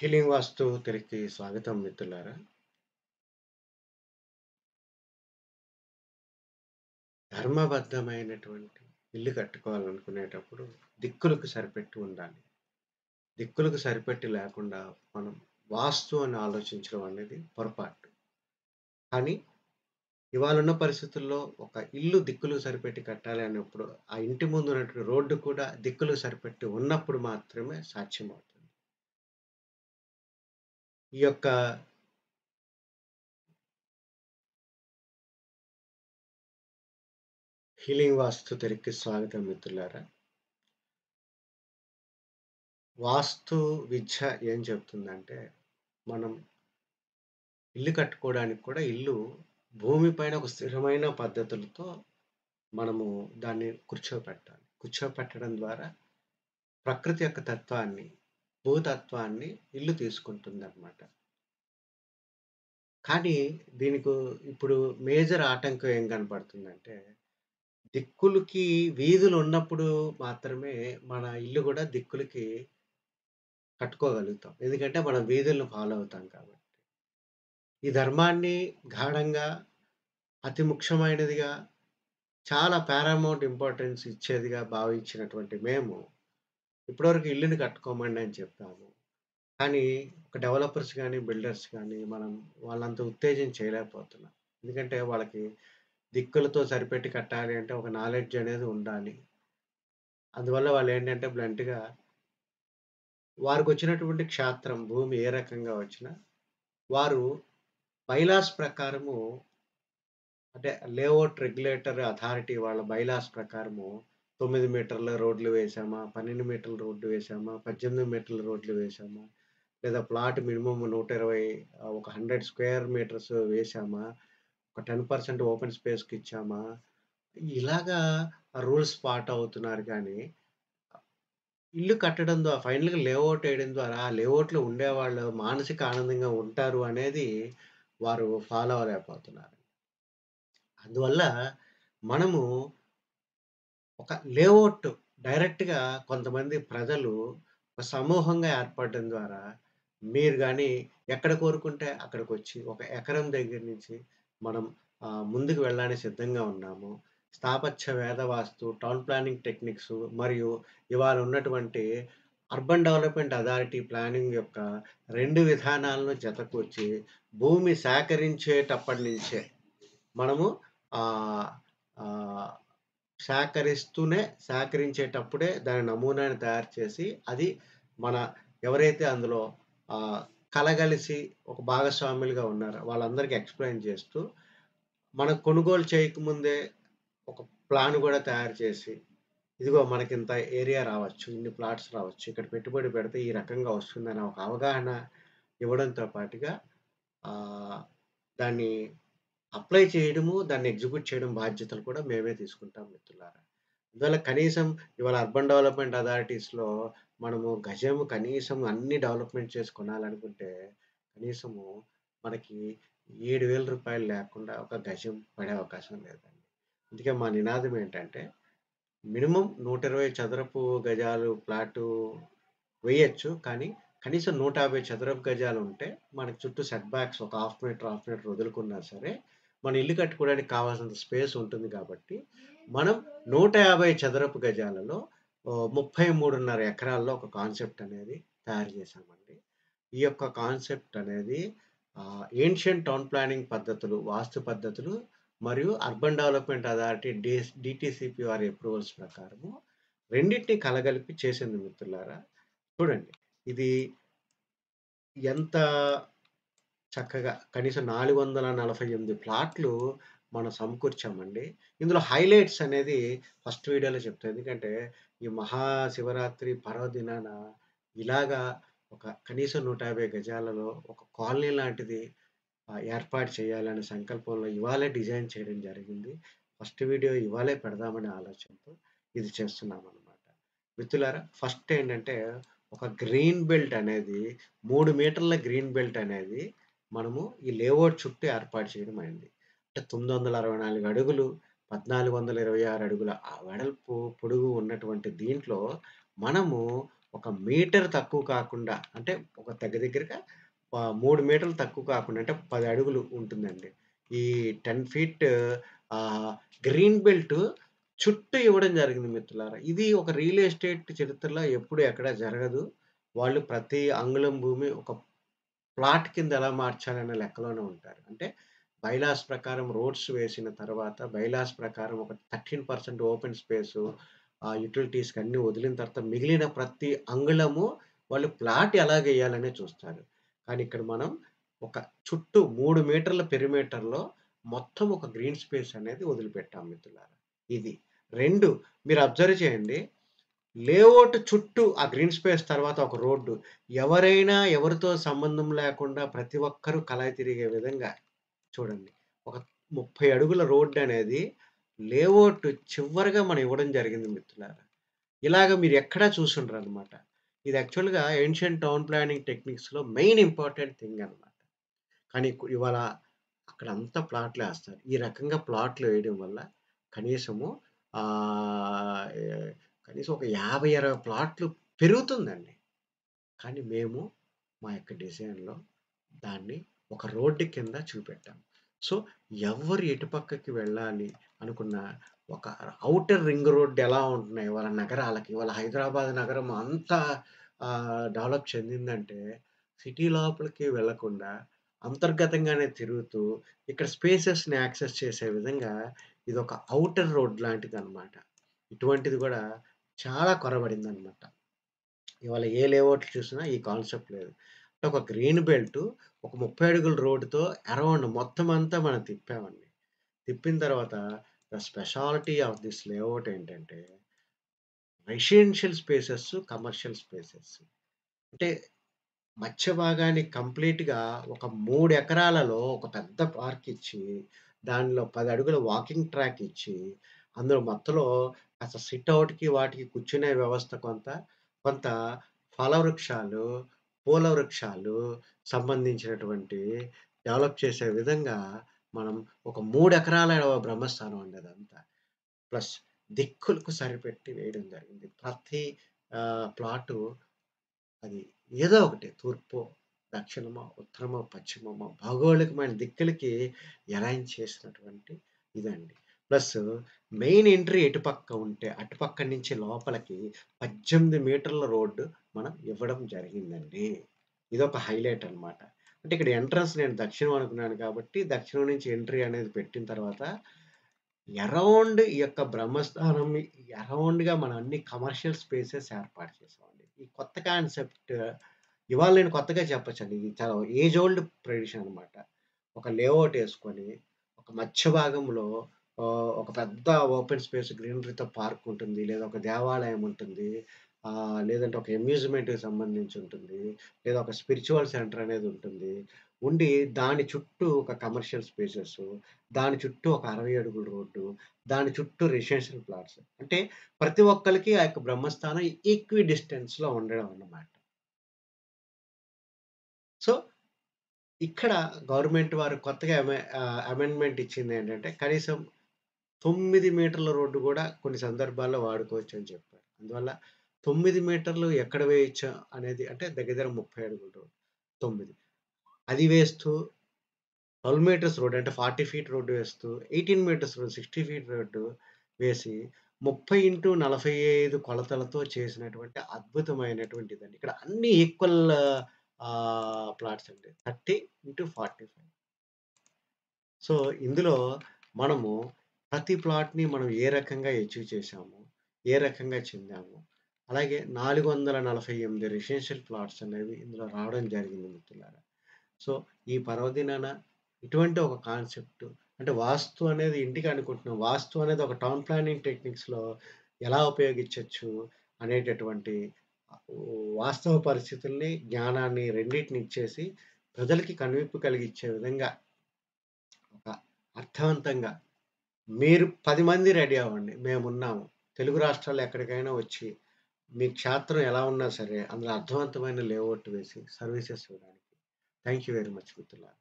Healing వాస్తు తిరిగి స్వాగతం మిత్రులారా. ధర్మబద్ధమైనటువంటి ఇల్లు కట్టుకోవాలనుకునేటప్పుడు దిక్కులకు సరిపెట్టి ఉండాలి. దిక్కులకు సరిపెట్టి లేకుండా మనం వాస్తు అని ఆలోచించడం అనేది పొరపాటు. కానీ ఇవాళున్న పరిస్థితుల్లో ఒక ఇల్లు దిక్కులకు సరిపెట్టి కట్టాలి అన్నప్పుడు, ఆ ఇంటి ముందు ఉన్నటువంటి రోడ్డు కూడా దిక్కులకు సరిపెట్టి ఉన్నప్పుడు మాత్రమే సాధ్యమవుతుంది. ఈ యొక్క హీలింగ్ వాస్తు తిరిగి స్వాగతం మిత్రులారా. వాస్తు విద్య ఏం చెప్తుందంటే, మనం ఇల్లు కట్టుకోవడానికి కూడా ఇల్లు భూమి పైన ఒక స్థిరమైన పద్ధతులతో మనము దాన్ని కూర్చోపెట్టాలి. కూర్చోపెట్టడం ద్వారా ప్రకృతి యొక్క తత్వాన్ని, భూతత్వాన్ని ఇల్లు తీసుకుంటుందనమాట. కానీ దీనికి ఇప్పుడు మేజర్ ఆటంకం ఏం కనపడుతుందంటే, దిక్కులకి వీధులున్నప్పుడు మాత్రమే మన ఇల్లు గూడా దిక్కులకి కట్టుకోగలుగుతాం. ఎందుకంటే మనం వీధులను ఫాలో అవుతాం కాబట్టి. ఈ ధర్మాన్ని గాఢంగా, అతి ముఖ్యమైనదిగా, చాలా పారామౌంట్ ఇంపార్టెన్స్ ఇచ్చేదిగా భావించినటువంటి మేము, ఇప్పటివరకు ఇల్లుని కట్టుకోమండి అని చెప్పాము. కానీ ఒక డెవలపర్స్ గాని, బిల్డర్స్ గాని మనం వాళ్ళంత ఉత్తేజం చేయలేకపోతున్నాం. ఎందుకంటే వాళ్ళకి దిక్కులతో సరిపెట్టి కట్టాలి అంటే ఒక నాలెడ్జ్ అనేది ఉండాలి. అందువల్ల వాళ్ళేంటంటే బ్లంట్‌గా వారికొచ్చినటువంటి క్షాత్రం, భూమి ఏ రకంగా వచ్చినా, వారు బైలాస్ ప్రకారము అంటే లేఅవుట్ రెగ్యులేటర్ అథారిటీ వాళ్ళ బైలాస్ ప్రకారము 9 మీటర్ల రోడ్లు వేశామా, 12 మీటర్ల రోడ్డు వేశామా, 18 మీటర్ల రోడ్లు వేశామా, లేదా ప్లాట్ మినిమమ్ 120 ఒక 100 స్క్వేర్ మీటర్స్ వేశామా, ఒక 10% ఓపెన్ స్పేస్‌కి ఇచ్చామా, ఇలాగా రూల్స్ ఫాలో అవుతున్నారు గానీ, ఇల్లు కట్టడం ఫైనల్‌గా లేఅవుట్ ఏయడం ద్వారా, ఆ లేఅవుట్‌లో ఉండేవాళ్ళు మానసిక ఆనందంగా ఉంటారు అనేది వారు ఫాలో అవ్వలేకపోతున్నారు. అందువల్ల మనము ఒక లేఅవుట్ డైరెక్ట్‌గా కొంతమంది ప్రజలు ఒక సమూహంగా ఏర్పడడం ద్వారా మీరు గాని ఎక్కడ కోరుకుంటే అక్కడికొచ్చి ఒక ఎకరం దగ్గర నుంచి మనం ముందుకు వెళ్ళడానికి సిద్ధంగా ఉన్నాము. స్థాపత్య వేద వాస్తు, టౌన్ ప్లానింగ్ టెక్నిక్స్ మరియు ఇవాళ ఉన్నటువంటి అర్బన్ డెవలప్‌మెంట్ అథారిటీ ప్లానింగ్ యొక్క 2 విధానాలను జతకూర్చి భూమి సేకరించేటప్పటి నుంచే మనము ఆహ్, ఆహ్, సేకరించేటప్పుడే దాని నమూనాని తయారు చేసి, అది మన ఎవరైతే అందులో ఆహ్, కలగలిసి ఒక భాగస్వాములుగా ఉన్నారో వాళ్ళందరికీ ఎక్స్‌ప్లెయిన్ చేస్తూ, మనం కొనుగోలు చేయకముందే ఒక ప్లాన్ గూడా తయారు చేసి, ఇదిగో మనకింత ఏరియా రావచ్చు, ఇన్ని ప్లాట్స్ రావచ్చు, ఇక్కడ పెట్టుబడి పెడితే ఈ రకంగా వస్తుందనే ఒక అవగాహన ఇవ్వడంతో పాటుగా ఆహ్, దాన్ని అప్లై చేయడము, దాన్ని ఎగ్జిక్యూట్ చేయడం బాధ్యతలు కూడా మేమే తీసుకుంటాం మిత్రులారా. అందువల్ల కనీసం ఇవాళ అర్బన్ డెవలప్‌మెంట్ అథారిటీస్‌లో మనము గజము కనీసం అన్ని డెవలప్‌మెంట్ చేసి కొనాలనుకుంటే, కనీసము మనకి రూ. 7,000 లేకుండా ఒక గజం పడే అవకాశం లేదండి. అందుకే మా నినాదం ఏంటంటే, మినిమమ్ 120 చదరపు గజాలు ప్లాటు వేయొచ్చు. కానీ కనీసం 150 చదరపు గజాలుంటే, మనకి చుట్టూ సెట్ బ్యాక్స్ ఒక హాఫ్ మీటర్, హాఫ్ మీటర్ వదులుకున్నా సరే, మన ఇల్లు కట్టుకోవడానికి కావాల్సినంత స్పేస్ ఉంటుంది కాబట్టి, మనం 150 చదరపు గజాలలో 33.5 ఎకరాల్లో ఒక కాన్సెప్ట్ అనేది తయారు చేశామండి. ఈ యొక్క కాన్సెప్ట్ అనేది ఏన్షియంట్ టౌన్ ప్లానింగ్ పద్ధతులు, వాస్తు పద్ధతులు మరియు అర్బన్ డెవలప్‌మెంట్ అథారిటీ డీటీసీపీ వారి అప్రూవల్స్ ప్రకారము రెండిటిని కలగలిపి చేసింది మిత్రులారా. చూడండి. ఇది ఎంత చక్కగా కనీసం 448 ప్లాట్లు మనం సమకూర్చామండి. ఇందులో హైలైట్స్ అనేది ఫస్ట్ వీడియోలో చెప్తా. ఎందుకంటే, ఈ మహాశివరాత్రి పర్వదినాన ఇలాగా ఒక కనీసం 150 గజాలలో ఒక కాలనీ లాంటిది ఏర్పాటు చేయాలనే సంకల్పంలో ఇవాళే డిజైన్ చేయడం జరిగింది. ఫస్ట్ వీడియో ఇవాళే పెడదామనే ఆలోచనతో ఇది చేస్తున్నామనమాట. మిత్రులారా ఫస్ట్ ఏంటంటే, ఒక గ్రీన్ బెల్ట్ అనేది 3 మీటర్ల గ్రీన్ బెల్ట్ అనేది మనము ఈ లేఅవుట్ చుట్టూ ఏర్పాటు చేయడం అయింది. అంటే 964 అడుగులు, 1426 అడుగుల వెడల్పు, పొడుగు ఉన్నటువంటి దీంట్లో మనము ఒక మీటర్ తక్కువ కాకుండా అంటే ఒక దగ్గర దగ్గరగా 3 మీటర్లు తక్కువ కాకుండా అంటే 10 అడుగులు ఉంటుందండి. ఈ 10 ఫీట్ ఆహ్, గ్రీన్ బెల్ట్ చుట్టూ ఇవ్వడం జరిగింది మిత్రులారా. ఇది ఒక రియల్ ఎస్టేట్ చరిత్రలో ఎప్పుడు ఎక్కడ జరగదు. వాళ్ళు ప్రతి అంగుళం భూమి ఒక ప్లాట్ కింద ఎలా మార్చాలనే లెక్కలోనే ఉంటారు. అంటే బైలాస్ ప్రకారం రోడ్స్ వేసిన తర్వాత బైలాస్ ప్రకారం ఒక 13% ఓపెన్ స్పేసు యుటిలిటీస్‌కి అన్నీ వదిలిన తర్వాత మిగిలిన ప్రతి అంగుళము వాళ్ళు ప్లాట్ ఎలాగేయాలనే చూస్తారు. కానీ ఇక్కడ మనం ఒక చుట్టూ 3 మీటర్ల పెరిమీటర్‌లో మొత్తం ఒక గ్రీన్ స్పేస్ అనేది వదిలిపెట్టాం మిత్రులారా. ఇది. 2 మీరు అబ్జర్వ్ చేయండి. లేఅవుట్ చుట్టూ ఆ గ్రీన్ స్పేస్ తర్వాత ఒక రోడ్డు. ఎవరైనా ఎవరితో సంబంధం లేకుండా ప్రతి ఒక్కరు కలయి తిరిగే విధంగా చూడండి. ఒక 30 అడుగుల రోడ్డనేది లేఅవుట్ చివరగా మనం ఇవ్వడం జరిగింది మిత్రులారా. ఇలాగ మీరెక్కడా చూసుండరనమాట. ఇది యాక్చువల్‌గా ఏన్షియంట్ టౌన్ ప్లానింగ్ టెక్నిక్స్‌లో మెయిన్ ఇంపార్టెంట్ థింగ్ అనమాట. కానీ ఇవాళ అక్కడంతా ప్లాట్‌లేస్తారు. ఈ రకంగా ప్లాట్లు వేయడం వల్ల కనీసము ఎ కనీసం ఒక 50, 60 ప్లాట్లు పెరుగుతుందండి. కానీ మేము మా యొక్క డిజైన్‌లో దాన్ని ఒక రోడ్డు కింద చూపెట్టాం. సో, ఎవ్వరు ఎటు పక్కకి వెళ్ళాలి అనుకున్న ఒక ఔటర్ రింగ్ రోడ్ ఎలా ఉంటున్నాయి ఇవాళ నగరాలకి. ఇవాళ హైదరాబాద్ నగరం అంత డెవలప్ చెందిందంటే సిటీ లోపలికి వెళ్ళకుండా అంతర్గతంగానే తిరుగుతూ ఇక్కడ స్పేసెస్‌ని యాక్సెస్ చేసే విధంగా ఇదొక ఔటర్ రోడ్ లాంటిదనమాట. ఇటువంటిది గూడా చాలా కొరబడిందనమాట. ఇవాళ ఏ లేఅవుట్లు చూసినా ఈ కాన్సెప్ట్ లేదు. అంటే ఒక గ్రీన్ బెల్ట్ ఒక 30 అడుగుల రోడ్డుతో అరౌండ్ మొత్తం అంతా మనం తిప్పామండి. తిప్పిన తర్వాత the speciality of this layout ఏంటంటే రెసిడెన్షియల్ స్పేసెస్, కమర్షియల్ స్పేసెస్. అంటే మధ్య భాగాన్ని కంప్లీట్‌గా ఒక 3 ఎకరాలలో ఒక పెద్ద పార్క్ ఇచ్చి, దానిలో 10 అడుగుల వాకింగ్ ట్రాక్ ఇచ్చి, అందులో మధ్యలో కాస్త సిట్ ఔట్‌కి వాటికి కూర్చునే వ్యవస్థ కొంత, కొంత ఫల వృక్షాలు, పూల వృక్షాలు సంబంధించినటువంటి డెవలప్ చేసే విధంగా మనం ఒక 3 ఎకరాల బ్రహ్మస్థానం అండి అదంతా. ప్లస్ దిక్కులకు సరిపెట్టి వేయడం జరిగింది. ప్రతి ప్లాటు అది ఏదో ఒకటి తూర్పో, దక్షిణమో, ఉత్తరమో, పశ్చిమమో భౌగోళికమైన దిక్కులకి అలైన్ చేసినటువంటి ఇదండి. ప్లస్ మెయిన్ ఎంట్రీ ఎటుపక్క ఉంటే, అటుపక్క నుంచి లోపలికి 18 మీటర్ల రోడ్డు మనం ఇవ్వడం జరిగిందండి. ఇదొక హైలైట్ అన్నమాట. అంటే ఇక్కడ ఎంట్రన్స్ నేను దక్షిణం అనుకున్నాను కాబట్టి, దక్షిణం నుంచి ఎంట్రీ అనేది పెట్టిన తర్వాత అరౌండ్ ఈ యొక్క బ్రహ్మస్థానం అరౌండ్‌గా మనం అన్ని కమర్షియల్ స్పేసెస్ ఏర్పాటు చేసామండి. ఈ కొత్త కాన్సెప్ట్ ఇవాళ నేను కొత్తగా చెప్పొచ్చండి. ఇది చాలా ఏజ్ ఓల్డ్ ట్రెడిషన్ అనమాట. ఒక లేఅవుట్ యేసుకొని, ఒక మధ్య భాగంలో ఒక పెద్ద ఓపెన్ స్పేస్ గ్రీనరీతో పార్క్ ఉంటుంది. లేదా ఒక దేవాలయం ఉంటుంది. లేదంటే ఒక అమ్యూజ్‌మెంట్‌కి సంబంధించి ఉంటుంది. లేదా ఒక స్పిరిచువల్ సెంటర్ అనేది ఉంటుంది. ఉండి దాని చుట్టూ ఒక కమర్షియల్ స్పేసెసు, దాని చుట్టూ ఒక 60 అడుగుల రోడ్డు, దాని చుట్టూ రెసిడెన్షియల్ ప్లాట్స్. అంటే ప్రతి ఒక్కళ్ళకి ఆ యొక్క బ్రహ్మస్థానం ఈక్వి డిస్టెన్స్‌లో ఉండడం అన్నమాట. సో, ఇక్కడ గవర్నమెంట్ వారు కొత్తగా అమెండ్‌మెంట్ ఇచ్చిందేంటంటే, కనీసం 9 మీటర్ల రోడ్డు గూడా కొన్ని సందర్భాల్లో వాడుకోవచ్చని చెప్పారు. అందువల్ల 9 మీటర్లు ఎక్కడ వేయొచ్చు అనేది అంటే దగ్గర దగ్గర 30 అడుగుల రోడ్డు. 9 అది వేస్తూ 12 మీటర్స్ రోడ్ అంటే 40 ఫీట్ రోడ్డు వేస్తూ, 18 మీటర్స్ రోడ్ 60 ఫీట్ రోడ్డు వేసి 30x45 కొలతలతో చేసినటువంటి అద్భుతమైనటువంటిదండి. ఇక్కడ అన్నీ ఈక్వల్ ప్లాట్స్ అండి. 30x45. సో, ఇందులో మనము ప్రతి ప్లాట్‌ని మనం ఏ రకంగా అచీవ్ చేశాము, ఏ రకంగా చెందాము, అలాగే 448 రెసిడెన్షియల్ ప్లాట్స్ అనేవి ఇందులో రావడం జరిగింది మిత్రులారా. సో, ఈ పర్వదినాన ఇటువంటి ఒక కాన్సెప్ట్ అంటే వాస్తు అనేది ఇంటికి అనుకుంటున్నాం. వాస్తు అనేది ఒక టౌన్ ప్లానింగ్ టెక్నిక్స్‌లో ఎలా ఉపయోగించొచ్చు అనేటటువంటి వాస్తవ పరిస్థితుల్ని, జ్ఞానాన్ని రెండిటిని ఇచ్చేసి ప్రజలకి కనువిప్పు కలిగించే విధంగా ఒక అర్థవంతంగా మీరు 10 మంది రెడీ అవ్వండి. మేమున్నాము. తెలుగు రాష్ట్రాల్లో ఎక్కడికైనా వచ్చి మీ క్షేత్రం ఎలా ఉన్నా సరే అందులో అర్థవంతమైన లేఅవుట్ వేసి సర్వీసెస్ ఇవ్వడానికి. థాంక్ యూ వెరీ మచ్ మిత్రులారా.